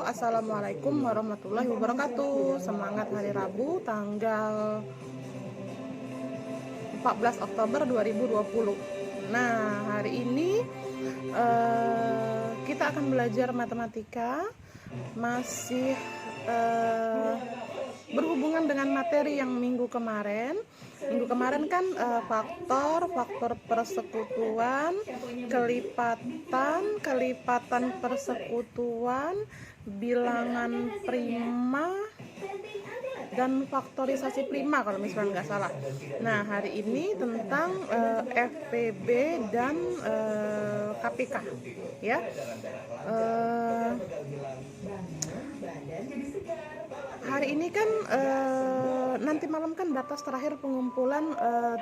Assalamualaikum warahmatullahi wabarakatuh. Semangat hari Rabu tanggal 14 Oktober 2020. Nah, hari ini kita akan belajar matematika. Masih berhubungan dengan materi yang minggu kemarin. Minggu kemarin kan faktor persekutuan, kelipatan persekutuan, bilangan prima, dan faktorisasi prima kalau misalnya nggak salah. Nah, hari ini tentang FPB dan KPK ya. Hari ini kan nanti malam kan batas terakhir pengumpulan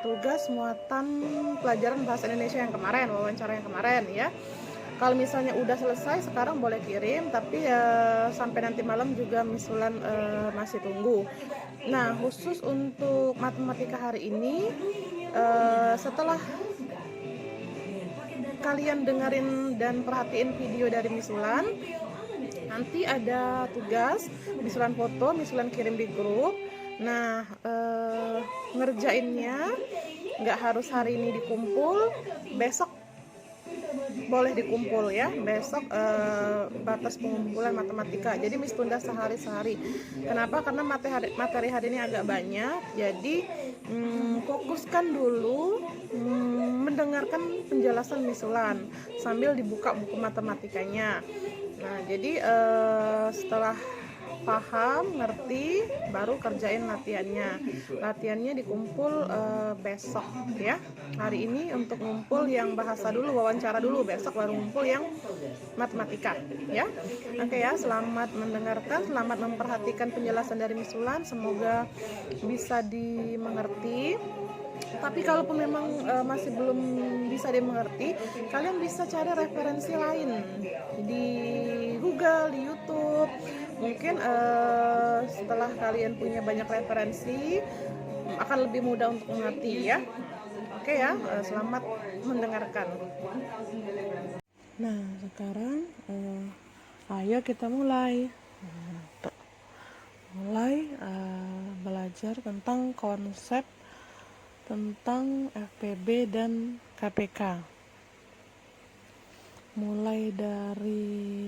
tugas muatan pelajaran bahasa Indonesia yang kemarin, wawancara yang kemarin ya. Kalau misalnya udah selesai sekarang boleh kirim, tapi sampai nanti malam juga misulan masih tunggu. Nah, khusus untuk matematika hari ini, setelah kalian dengerin dan perhatiin video dari misulan, nanti ada tugas misulan foto, misulan kirim di grup. Nah, ngerjainnya nggak harus hari ini dikumpul, besok boleh dikumpul ya. Besok batas pengumpulan matematika, jadi mis tunda sehari-sehari. Kenapa? Karena materi hari ini agak banyak, jadi fokuskan dulu mendengarkan penjelasan misulan sambil dibuka buku matematikanya. Nah, jadi setelah paham, ngerti, baru kerjain latihannya. Latihannya dikumpul besok ya. Hari ini untuk ngumpul yang bahasa dulu, wawancara dulu, besok baru ngumpul yang matematika ya. Oke ya, selamat mendengarkan, selamat memperhatikan penjelasan dari misulan, semoga bisa dimengerti. Tapi kalaupun memang masih belum bisa dimengerti, kalian bisa cari referensi lain di Google, di YouTube. Mungkin setelah kalian punya banyak referensi, akan lebih mudah untuk mengerti ya. Oke ya, selamat mendengarkan. Nah, sekarang ayo kita mulai. Belajar tentang konsep tentang FPB dan KPK. Mulai dari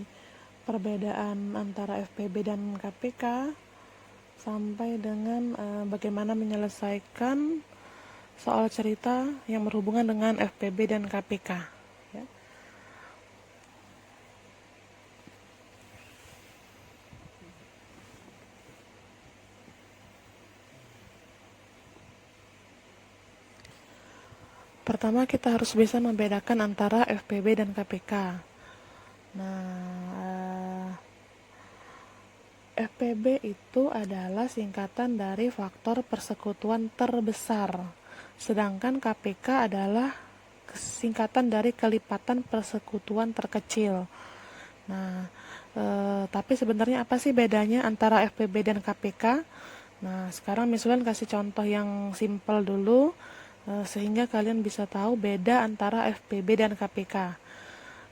perbedaan antara FPB dan KPK sampai dengan bagaimana menyelesaikan soal cerita yang berhubungan dengan FPB dan KPK ya. Pertama, kita harus bisa membedakan antara FPB dan KPK. Nah, FPB itu adalah singkatan dari faktor persekutuan terbesar, sedangkan KPK adalah singkatan dari kelipatan persekutuan terkecil. Nah, tapi sebenarnya apa sih bedanya antara FPB dan KPK? Nah, sekarang misalnya kasih contoh yang simpel dulu, sehingga kalian bisa tahu beda antara FPB dan KPK.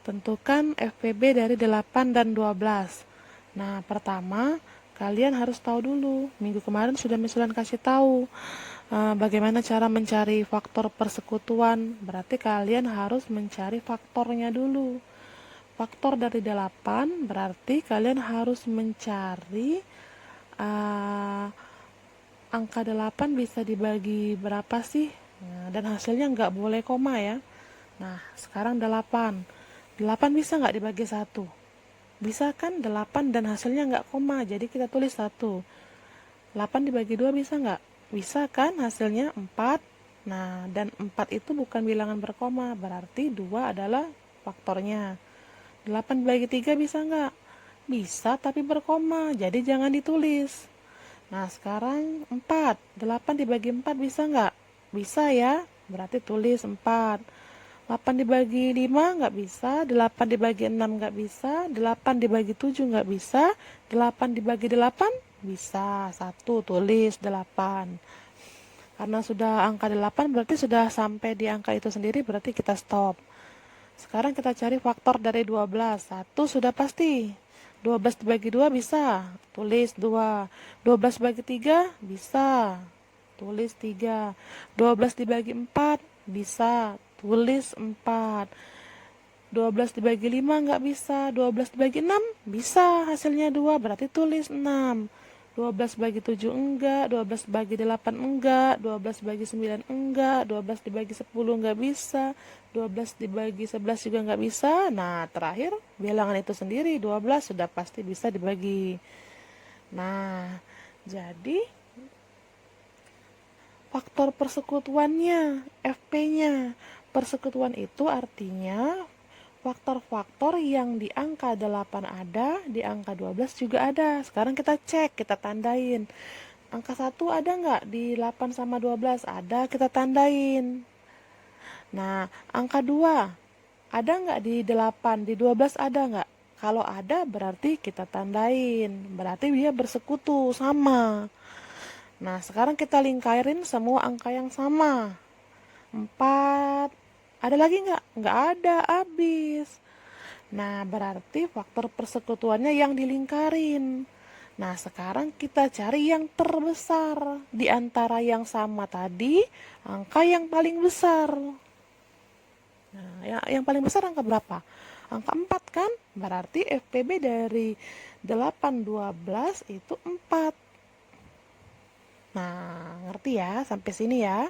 Tentukan FPB dari 8 dan 12. Nah, pertama kalian harus tahu dulu, minggu kemarin sudah misalnya kasih tahu bagaimana cara mencari faktor persekutuan. Berarti kalian harus mencari faktornya dulu. Faktor dari 8 berarti kalian harus mencari angka 8 bisa dibagi berapa sih? Nah, dan hasilnya nggak boleh koma ya. Nah, sekarang 8 bisa nggak dibagi 1? Bisa kan, 8 dan hasilnya nggak koma, jadi kita tulis 1. 8 dibagi 2 bisa nggak? Bisa kan, hasilnya 4. Nah, dan 4 itu bukan bilangan berkoma, berarti 2 adalah faktornya. 8 dibagi 3 bisa nggak? Bisa, tapi berkoma, jadi jangan ditulis. Nah, sekarang 4. 8 dibagi 4 bisa nggak? Bisa ya, berarti tulis 4. 8 dibagi 5 nggak bisa, 8 dibagi 6 nggak bisa, 8 dibagi 7 nggak bisa, 8 dibagi 8 bisa, 1 tulis 8. Karena sudah angka 8 berarti sudah sampai di angka itu sendiri, berarti kita stop. Sekarang kita cari faktor dari 12. 1 sudah pasti, 12 dibagi 2 bisa, tulis 2. 12 bagi 3 bisa, tulis 3. 12 dibagi 4 bisa, tulis 4. 12 dibagi 5 nggak bisa, 12 dibagi 6 bisa, hasilnya 2, berarti tulis 6. 12 bagi 7 enggak, 12 bagi 8 enggak, 12 bagi 9 enggak, 12 dibagi 10 enggak bisa, 12 dibagi 11 juga enggak bisa. Nah, terakhir bilangan itu sendiri 12 sudah pasti bisa dibagi. Nah, jadi faktor persekutuannya, FP-nya. Persekutuan itu artinya faktor-faktor yang di angka 8 ada, di angka 12 juga ada. Sekarang kita cek, kita tandain. Angka 1 ada nggak di 8 sama 12? Ada, kita tandain. Nah, angka 2 ada nggak di 8? Di 12 ada nggak? Kalau ada berarti kita tandain. Berarti dia bersekutu, sama. Nah, sekarang kita lingkarin semua angka yang sama. 4. Ada lagi nggak? Nggak ada, habis. Nah, berarti faktor persekutuannya yang dilingkarin. Nah, sekarang kita cari yang terbesar. Di antara yang sama tadi, angka yang paling besar. Nah, yang paling besar angka berapa? Angka 4 kan? Berarti FPB dari 8, 12 itu 4. Nah, ngerti ya sampai sini ya?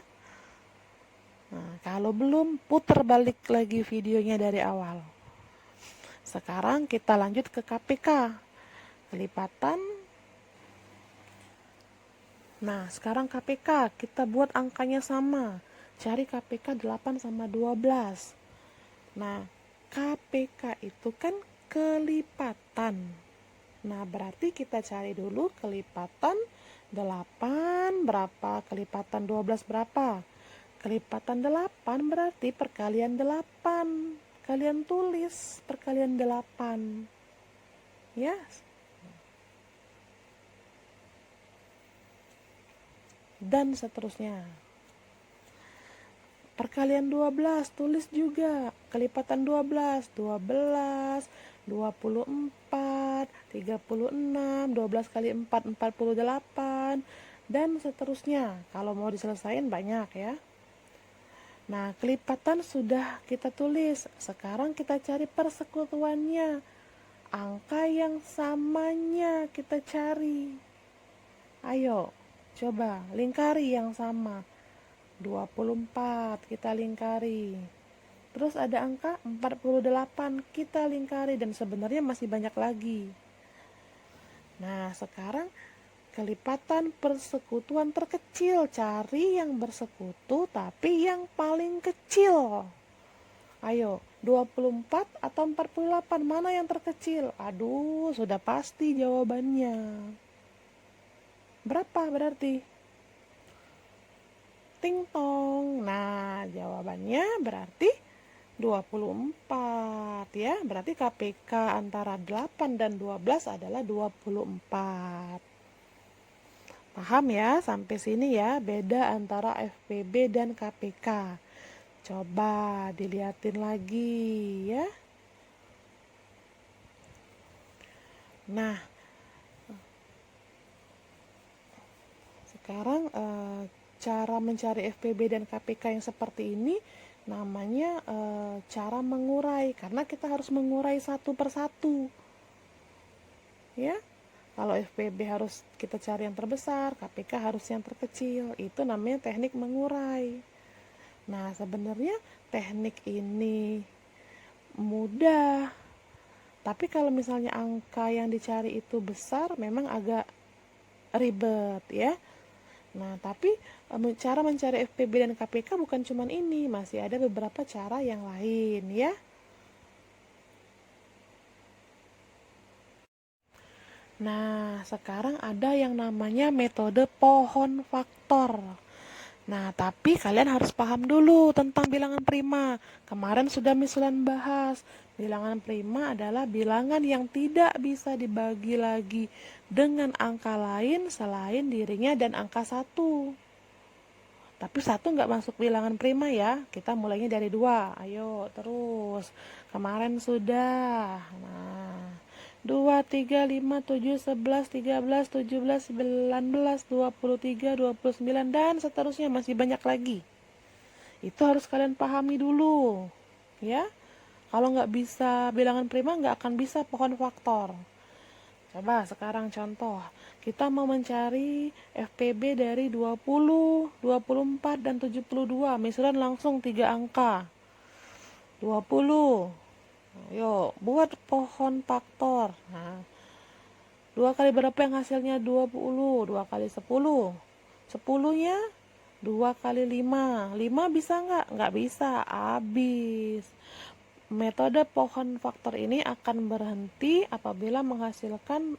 Nah, kalau belum, putar balik lagi videonya dari awal. Sekarang kita lanjut ke KPK. Kelipatan. Nah, sekarang KPK, kita buat angkanya sama. Cari KPK 8 sama 12. Nah, KPK itu kan kelipatan. Nah, berarti kita cari dulu kelipatan 8 berapa, kelipatan 12 berapa. Kelipatan 8 berarti perkalian 8. Kalian tulis perkalian 8. Ya. Dan seterusnya. Perkalian 12, tulis juga. Kelipatan 12, 12, 24, 36, 12 kali 4, 48, dan seterusnya. Kalau mau diselesain banyak ya. Nah, kelipatan sudah kita tulis. Sekarang kita cari persekutuannya. Angka yang samanya kita cari. Ayo, coba lingkari yang sama. 24 kita lingkari. Terus ada angka 48 kita lingkari, dan sebenarnya masih banyak lagi. Nah, sekarang kelipatan persekutuan terkecil. Cari yang bersekutu tapi yang paling kecil. Ayo, 24 atau 48, mana yang terkecil? Aduh, sudah pasti jawabannya. Berapa berarti? Ting tong. Nah, jawabannya berarti 24 ya. Berarti KPK antara 8 dan 12 adalah 24. Paham ya sampai sini ya, beda antara FPB dan KPK. Coba dilihatin lagi ya. Nah, sekarang cara mencari FPB dan KPK yang seperti ini namanya cara mengurai, karena kita harus mengurai satu persatu ya. Kalau FPB harus kita cari yang terbesar, KPK harus yang terkecil. Itu namanya teknik mengurai. Nah, sebenarnya teknik ini mudah, tapi kalau misalnya angka yang dicari itu besar memang agak ribet ya. Nah, tapi cara mencari FPB dan KPK bukan cuma ini, masih ada beberapa cara yang lain ya. Nah, sekarang ada yang namanya metode pohon faktor. Nah, tapi kalian harus paham dulu tentang bilangan prima. Kemarin sudah Misulan bahas. Bilangan prima adalah bilangan yang tidak bisa dibagi lagi dengan angka lain selain dirinya dan angka 1. Tapi 1 nggak masuk bilangan prima ya. Kita mulainya dari 2. Ayo terus. Kemarin sudah. Nah, 2, 3, 5, 7, 11, 13, 17, 19, 23, 29, dan seterusnya, masih banyak lagi. Itu harus kalian pahami dulu, ya. Kalau nggak bisa bilangan prima, nggak akan bisa pohon faktor. Coba sekarang contoh, kita mau mencari FPB dari 20, 24, dan 72. Misalnya langsung 3 angka. 20. Yuk, buat pohon faktor. Nah, 2 kali berapa yang hasilnya 20? 2 kali 10. 10-nya 2 kali 5. 5 bisa nggak? Nggak bisa, habis. Metode pohon faktor ini akan berhenti apabila menghasilkan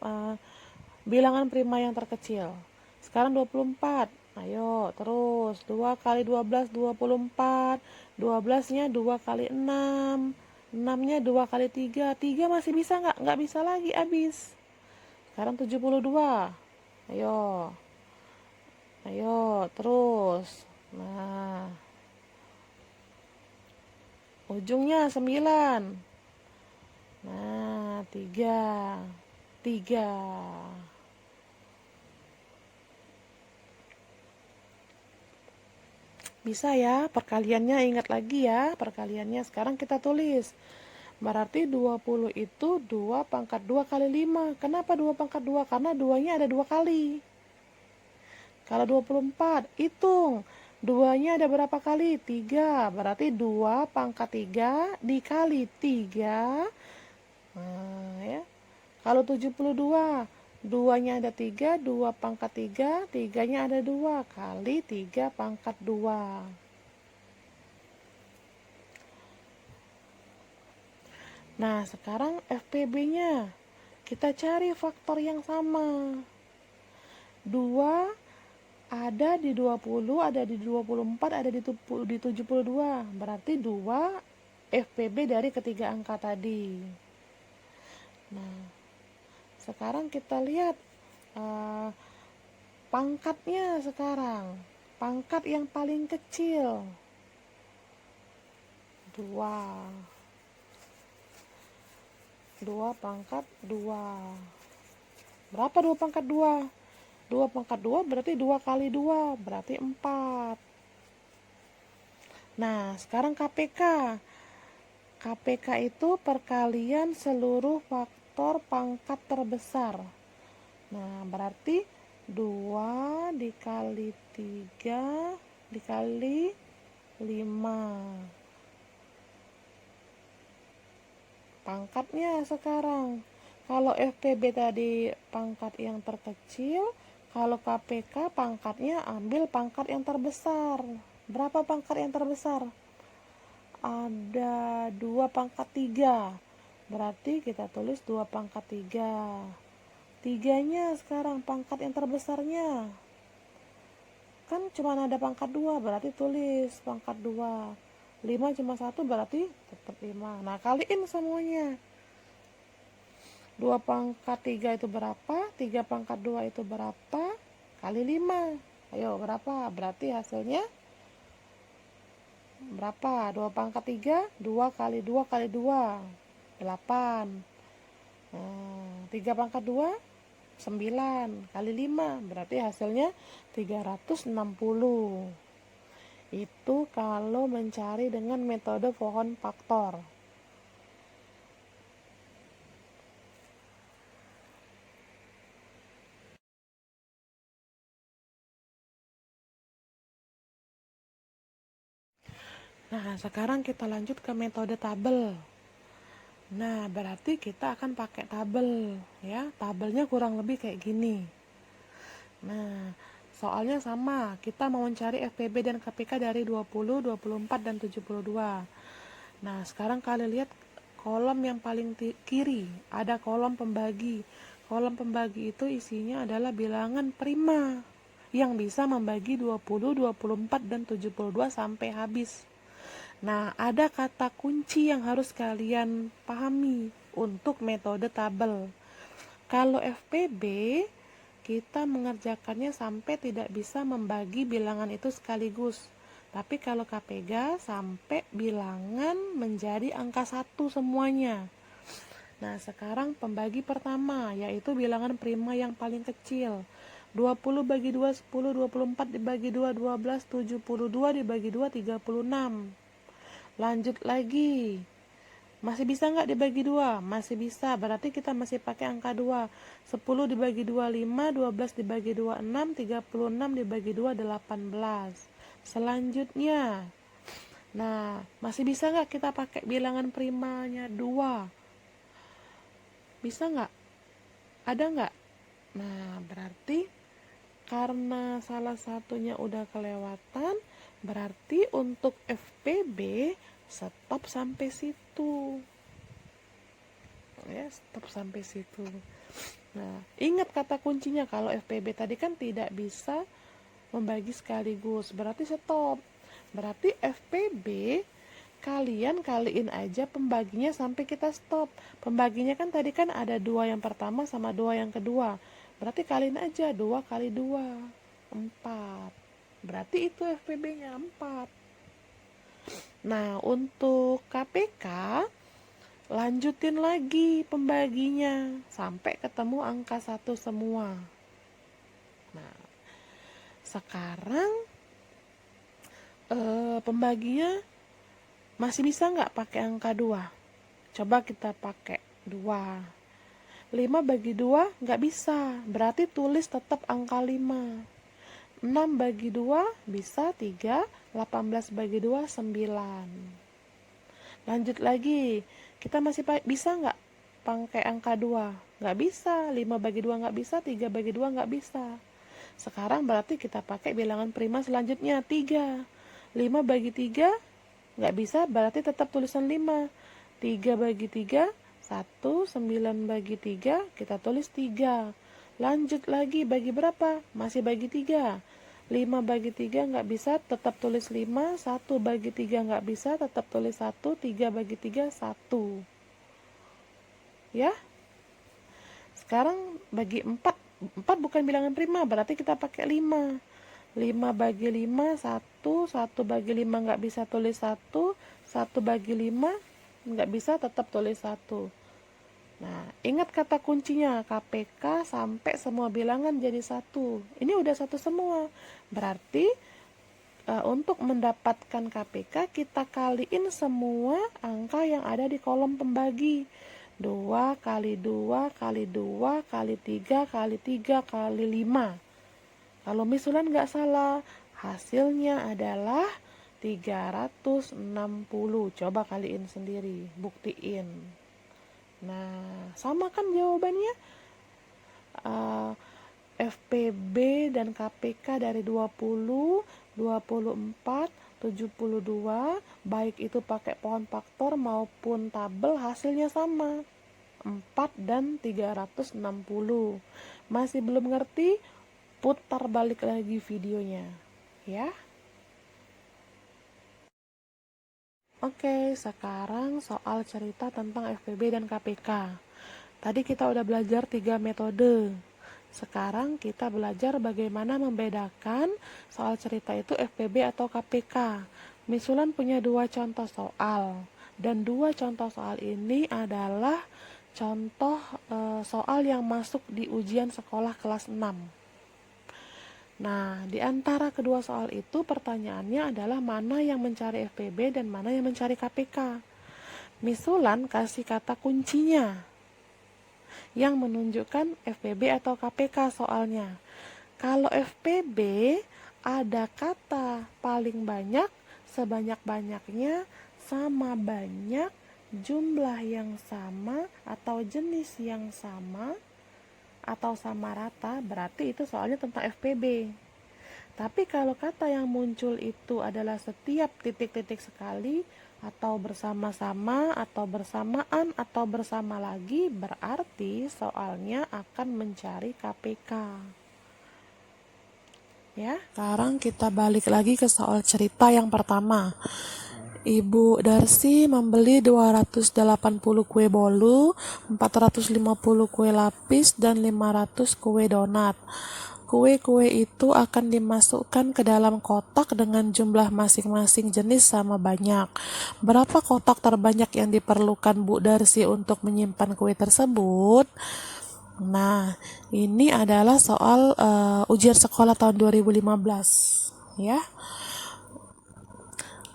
bilangan prima yang terkecil. Sekarang 24. Ayo, terus 2 kali 12, 24. 12-nya 2 kali 6. 6-nya 2 kali 3. 3 masih bisa nggak? Nggak bisa lagi, habis. Sekarang 72. Ayo. Ayo, terus. Nah, ujungnya 9. Nah, 3. 3. Bisa ya, perkaliannya ingat lagi ya, perkaliannya. Sekarang kita tulis. Berarti 20 itu 2 pangkat 2 kali 5. Kenapa 2 pangkat 2? Karena 2-nya ada 2 kali. Kalau 24, hitung. 2-nya ada berapa kali? 3. Berarti 2 pangkat 3 dikali 3. Nah, ya. Kalau 72, 2-nya ada 3, 2 pangkat 3, 3-nya ada 2, kali 3 pangkat 2. Nah, sekarang FPB-nya. Kita cari faktor yang sama. 2 ada di 20, ada di 24, ada di 72. Berarti 2 FPB dari ketiga angka tadi. Nah, sekarang kita lihat pangkatnya sekarang. Pangkat yang paling kecil 2. 2 pangkat 2. Berapa 2 pangkat 2? 2 pangkat 2 berarti 2 kali 2, berarti 4. Nah, sekarang KPK. KPK itu perkalian seluruh faktor pangkat terbesar. Nah, berarti 2 dikali 3 dikali 5. Pangkatnya sekarang. Kalau FPB tadi pangkat yang terkecil, kalau KPK pangkatnya ambil pangkat yang terbesar. Berapa pangkat yang terbesar? Ada 2 pangkat 3. Berarti kita tulis 2 pangkat 3. 3-nya sekarang pangkat yang terbesarnya. Kan cuma ada pangkat 2, berarti tulis pangkat 2. 5 cuma 1, berarti tetap 5. Nah, kaliin semuanya. 2 pangkat 3 itu berapa? 3 pangkat 2 itu berapa? Kali 5. Ayo, berapa? Berarti hasilnya berapa? 2 pangkat 3, 2 kali 2 kali 2. 8. 3 pangkat 2, 9. Kali 5. Berarti hasilnya 360. Itu kalau mencari dengan metode pohon faktor. Nah, sekarang kita lanjut ke metode tabel. Nah, berarti kita akan pakai tabel, ya. Tabelnya kurang lebih kayak gini. Nah, soalnya sama, kita mau mencari FPB dan KPK dari 20, 24, dan 72. Nah, sekarang kalian lihat kolom yang paling kiri, ada kolom pembagi. Kolom pembagi itu isinya adalah bilangan prima yang bisa membagi 20, 24, dan 72 sampai habis. Nah, ada kata kunci yang harus kalian pahami untuk metode tabel. Kalau FPB, kita mengerjakannya sampai tidak bisa membagi bilangan itu sekaligus. Tapi kalau KPG sampai bilangan menjadi angka 1 semuanya. Nah, sekarang pembagi pertama, yaitu bilangan prima yang paling kecil. 20 bagi 2, 10, 24 dibagi 2, 12, 72 dibagi 2, 36. Lanjut lagi. Masih bisa nggak dibagi 2? Masih bisa, berarti kita masih pakai angka 2. 10 dibagi 2, 5, 12 dibagi 2, 6, 36 dibagi 2, 18. Selanjutnya, nah, masih bisa nggak kita pakai bilangan primanya 2? Bisa nggak? Ada nggak? Nah, berarti karena salah satunya udah kelewatan, berarti untuk FPB stop sampai situ. Ya, stop sampai situ. Nah, ingat kata kuncinya, kalau FPB tadi kan tidak bisa membagi sekaligus, berarti stop. Berarti FPB kalian kaliin aja pembaginya sampai kita stop. Pembaginya kan tadi kan ada 2 yang pertama sama 2 yang kedua. Berarti kaliin aja 2 kali 2, 4. Berarti itu FPB-nya 4. Nah, untuk KPK lanjutin lagi pembaginya sampai ketemu angka 1 semua. Nah, sekarang pembaginya masih bisa nggak pakai angka 2? Coba kita pakai 2. 5 bagi 2 nggak bisa, berarti tulis tetap angka 5. 6 bagi 2 bisa 3, 18 bagi 2 9. Lanjut lagi, kita masih bisa nggak pakai angka 2? Nggak bisa. 5 bagi 2 nggak bisa, 3 bagi 2 nggak bisa. Sekarang berarti kita pakai bilangan prima selanjutnya 3. 5 bagi 3 nggak bisa, berarti tetap tulisan 5. 3 bagi 3, 1, 9 bagi 3, kita tulis 3. Lanjut lagi, bagi berapa? Masih bagi 3. 5 bagi 3 nggak bisa, tetap tulis 5. 1 bagi 3 nggak bisa, tetap tulis 1. 3 bagi 3, 1. Ya? Sekarang bagi 4. 4 bukan bilangan prima, berarti kita pakai 5. 5 bagi 5, 1. 1 bagi 5 nggak bisa, tulis 1. 1 bagi 5 nggak bisa, tetap tulis 1. Nah, ingat kata kuncinya, KPK sampai semua bilangan jadi 1. Ini udah 1 semua. Berarti untuk mendapatkan KPK, kita kaliin semua angka yang ada di kolom pembagi. 2 kali 2 kali 2 kali 3 kali 3 kali 5. Kalau misulan nggak salah, hasilnya adalah 360. Coba kaliin sendiri, buktiin. Nah, sama kan jawabannya? FPB dan KPK dari 20, 24, 72, baik itu pakai pohon faktor maupun tabel, hasilnya sama, 4 dan 360. Masih belum ngerti? Putar balik lagi videonya, ya. Oke, sekarang soal cerita tentang FPB dan KPK. Tadi kita udah belajar 3 metode. Sekarang kita belajar bagaimana membedakan soal cerita itu FPB atau KPK. Misulan punya 2 contoh soal, dan 2 contoh soal ini adalah contoh soal yang masuk di ujian sekolah kelas 6. Nah, di antara kedua soal itu pertanyaannya adalah mana yang mencari FPB dan mana yang mencari KPK. Misulan kasih kata kuncinya yang menunjukkan FPB atau KPK soalnya. Kalau FPB ada kata paling banyak, sebanyak-banyaknya, sama banyak, jumlah yang sama atau jenis yang sama, atau sama rata, berarti itu soalnya tentang FPB. Tapi kalau kata yang muncul itu adalah setiap titik-titik sekali, atau bersama-sama, atau bersamaan, atau bersama lagi, berarti soalnya akan mencari KPK. Ya, sekarang kita balik lagi ke soal cerita yang pertama. Ibu Darsi membeli 280 kue bolu, 450 kue lapis, dan 500 kue donat. Kue-kue itu akan dimasukkan ke dalam kotak dengan jumlah masing-masing jenis sama banyak. Berapa kotak terbanyak yang diperlukan Bu Darsi untuk menyimpan kue tersebut? Nah, ini adalah soal ujian sekolah tahun 2015, ya.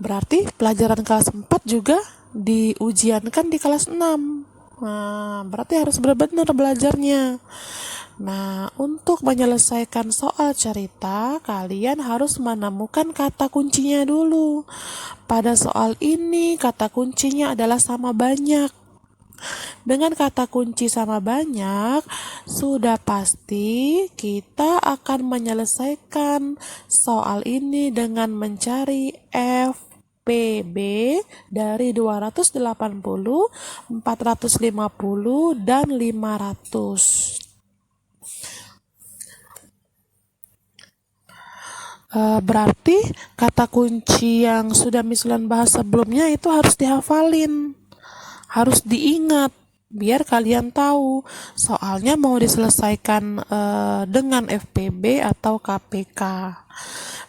Berarti pelajaran kelas 4 juga diujiankan di kelas 6. Nah, berarti harus benar-benar belajarnya. Nah, untuk menyelesaikan soal cerita, kalian harus menemukan kata kuncinya dulu. Pada soal ini, kata kuncinya adalah sama banyak. Dengan kata kunci sama banyak, sudah pasti kita akan menyelesaikan soal ini dengan mencari FPB dari 280, 450, dan 500. Berarti kata kunci yang sudah Mislan bahas sebelumnya itu harus dihafalin, harus diingat, biar kalian tahu soalnya mau diselesaikan dengan FPB atau KPK.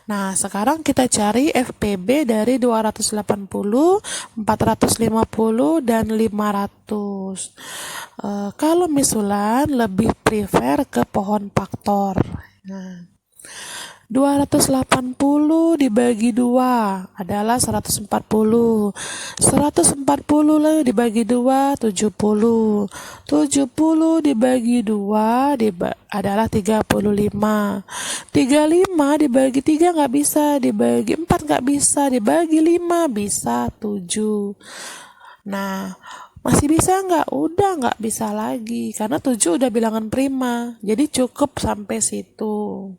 Nah, sekarang kita cari FPB dari 280, 450, dan 500. Kalau Misulan lebih prefer ke pohon faktor. Nah, 280 dibagi 2 adalah 140. 140 dibagi 2, 70. 70 dibagi 2 adalah 35. 35 dibagi 3 nggak bisa, dibagi 4 nggak bisa, dibagi 5 bisa 7. Nah, masih bisa nggak? Udah nggak bisa lagi, karena 7 udah bilangan prima. Jadi cukup sampai situ.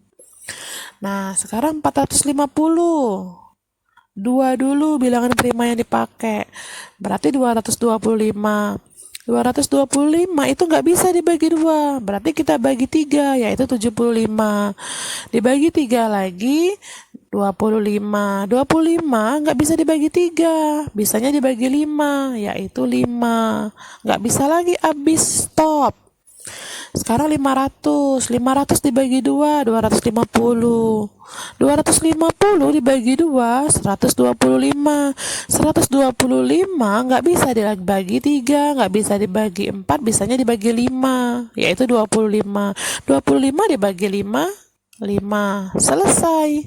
Nah, sekarang 450. 2 dulu bilangan prima yang dipakai. Berarti 225. 225 itu nggak bisa dibagi 2. Berarti kita bagi 3, yaitu 75. Dibagi 3 lagi, 25. 25 nggak bisa dibagi 3. Bisanya dibagi 5, yaitu 5. Nggak bisa lagi, habis, stop. Sekarang 500. 500 dibagi 2, 250. 250 dibagi 2, 125. 125 nggak bisa dibagi 3, nggak bisa dibagi 4, bisanya dibagi 5, yaitu 25. 25 dibagi 5, 5. Selesai.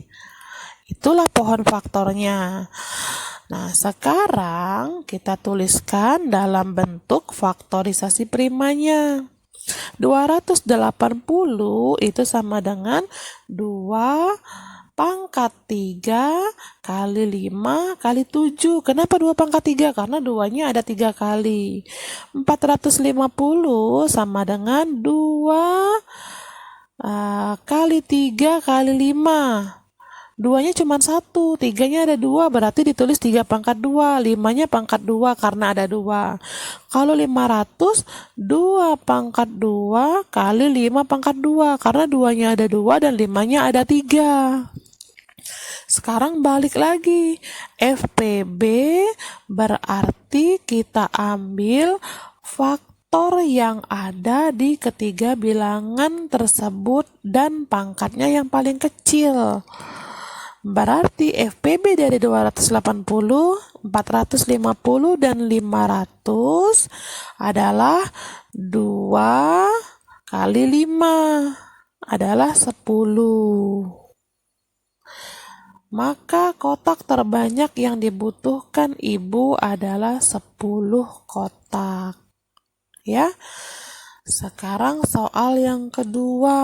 Itulah pohon faktornya. Nah, sekarang kita tuliskan dalam bentuk faktorisasi primanya. 280 itu sama dengan 2 pangkat 3 kali 5 kali 7. Kenapa 2 pangkat 3? Karena 2-nya ada 3 kali. 450 sama dengan 2 kali 3 kali 5. 2-nya cuma 1, 3-nya ada 2, berarti ditulis 3 pangkat 2, 5-nya pangkat 2 karena ada 2. Kalau 500, 2 pangkat 2 kali 5 pangkat 2, karena 2-nya ada 2 dan 5-nya ada 3. Sekarang balik lagi, FPB berarti kita ambil faktor yang ada di ketiga bilangan tersebut dan pangkatnya yang paling kecil. Berarti FPB dari 280, 450, dan 500 adalah 2 kali 5 adalah 10. Maka kotak terbanyak yang dibutuhkan Ibu adalah 10 kotak. Ya. Sekarang soal yang kedua.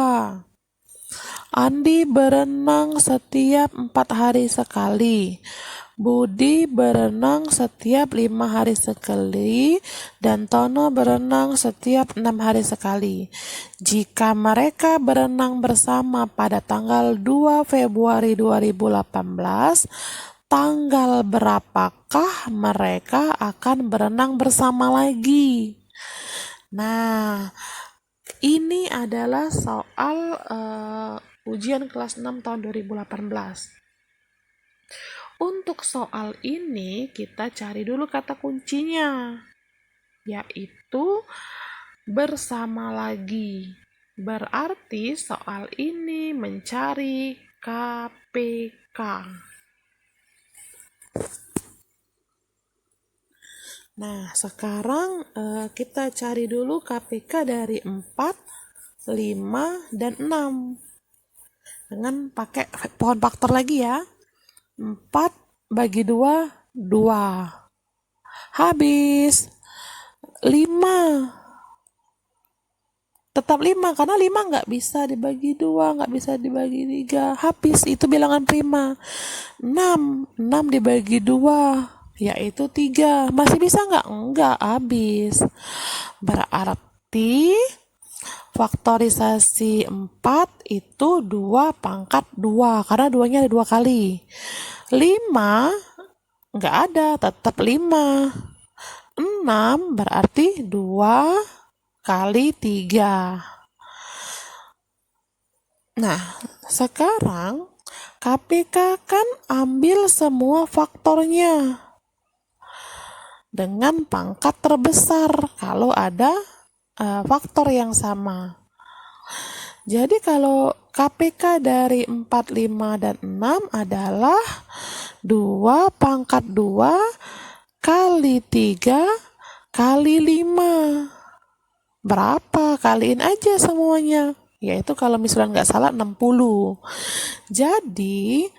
Andi berenang setiap 4 hari sekali. Budi berenang setiap 5 hari sekali, dan Tono berenang setiap 6 hari sekali. Jika mereka berenang bersama pada tanggal 2 Februari 2018, tanggal berapakah mereka akan berenang bersama lagi? Nah, ini adalah soal ujian kelas 6 tahun 2018. Untuk soal ini kita cari dulu kata kuncinya, yaitu bersama lagi. Berarti soal ini mencari KPK. Nah, sekarang kita cari dulu KPK dari 4, 5, dan 6. Dengan pakai pohon faktor lagi ya. 4 bagi 2, 2. Habis. 5. Tetap 5, karena 5 nggak bisa dibagi 2, nggak bisa dibagi 3. Habis, itu bilangan prima. 6 dibagi 2, yaitu 3. Masih bisa nggak? Enggak, habis. Berarti faktorisasi 4 itu 2 pangkat 2, karena 2-nya ada 2 kali. 5 nggak ada, tetap 5. 6 berarti 2 kali 3. Nah, sekarang KPK kan ambil semua faktornya dengan pangkat terbesar kalau ada faktor yang sama. Jadi kalau KPK dari 4, 5, dan 6 adalah 2 pangkat 2 kali 3 kali 5. Berapa? Kaliin aja semuanya. Yaitu kalau misalnya nggak salah 60. Jadi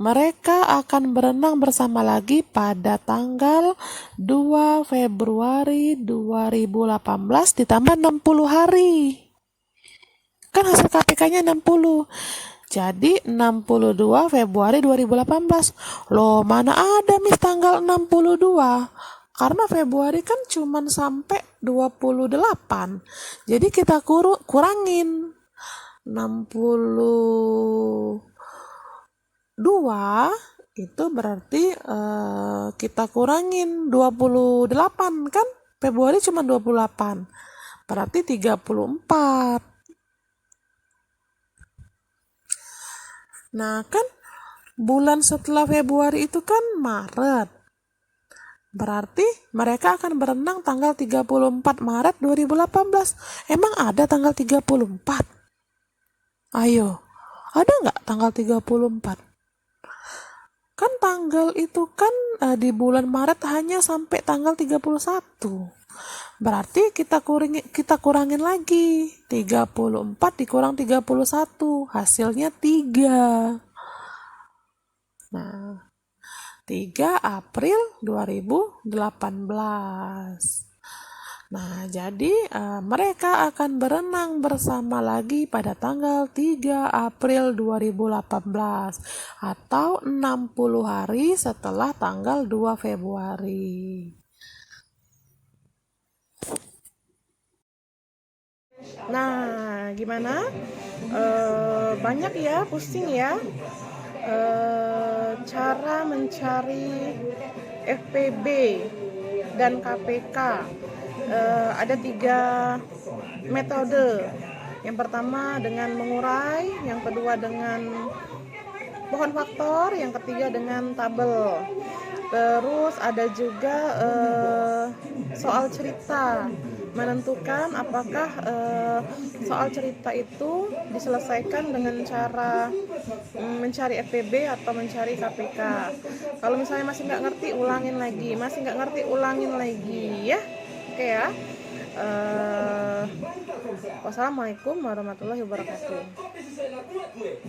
mereka akan berenang bersama lagi pada tanggal 2 Februari 2018 ditambah 60 hari. Kan hasil KPK-nya 60. Jadi 62 Februari 2018. Loh, mana ada Miss tanggal 62? Karena Februari kan cuman sampai 28. Jadi kita kurangin 62 itu berarti kita kurangin 28 kan? Februari cuma 28. Berarti 34. Nah, kan bulan setelah Februari itu kan Maret. Berarti mereka akan berenang tanggal 34 Maret 2018. Emang ada tanggal 34? Ayo, ada nggak tanggal 34? Kan tanggal itu kan di bulan Maret hanya sampai tanggal 31. Berarti kita kurangin lagi. 34 dikurang 31. Hasilnya 3. Nah, 3 April 2018. Nah, jadi mereka akan berenang bersama lagi pada tanggal 3 April 2018 atau 60 hari setelah tanggal 2 Februari. Nah, gimana? Banyak ya, pusing ya. Cara mencari FPB dan KPK. Ada 3 metode. Yang pertama dengan mengurai, yang kedua dengan pohon faktor, yang ketiga dengan tabel. Terus ada juga soal cerita, menentukan apakah soal cerita itu diselesaikan dengan cara mencari FPB atau mencari KPK. Kalau misalnya masih nggak ngerti, ulangin lagi. Masih nggak ngerti, ulangin lagi ya. Oke ya. Wassalamualaikum warahmatullahi wabarakatuh.